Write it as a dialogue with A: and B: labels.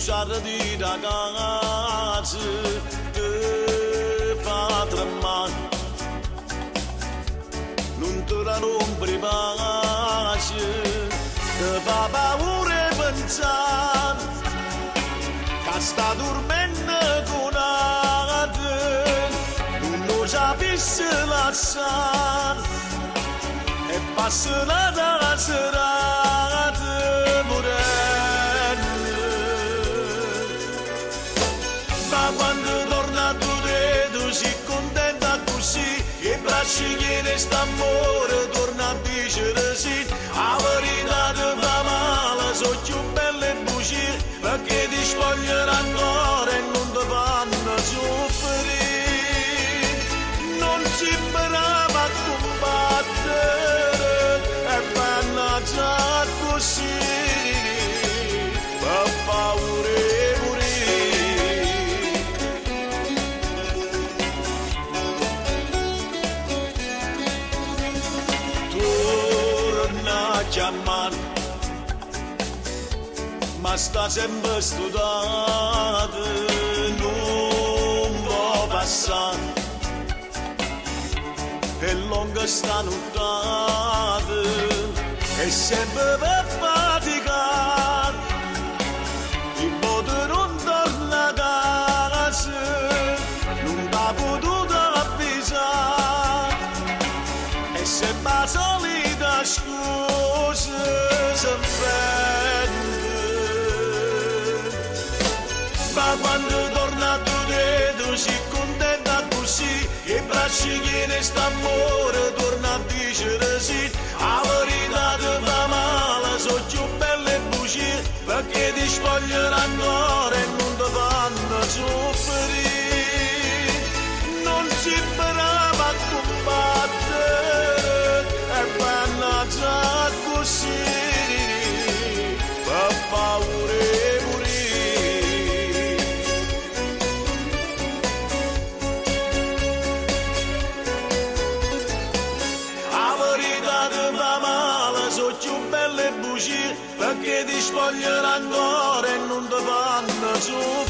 A: usare di ragazzi te fa tremare, non te la rompere pace, te fa paura pensare che sta dormendo con te, non lo sapesse lasciare e passa la serata morendo. Ma quando torna tu vedo si contenta così, e braccia che sta amore torna a dicere sì, la verità ti fa male, sono più belle bugie, perché ti spoglieranno ancora e non ti fanno soffrire, non si brava a combattere e fanno già così, per paura e morire. Torna a chiamare, ma sta sempre studiata, non può passare, e lunga sta nottata, e sempre per faticare, il potere non torna a casa, non t'ha potuto avvisare, e sempre la solita scusa si prende. Ma quando torna tu vedo si contenta così, e braccia che sta amore torna a dicere sì, la verità ti fa male, sono più belle bugie, perché ti spoglieranno ancora e non ti fanno soffrire, non si brava a combattere e fanno già così, per paura e morire. Perché ti spoglieranno ancora e non ti fanno su.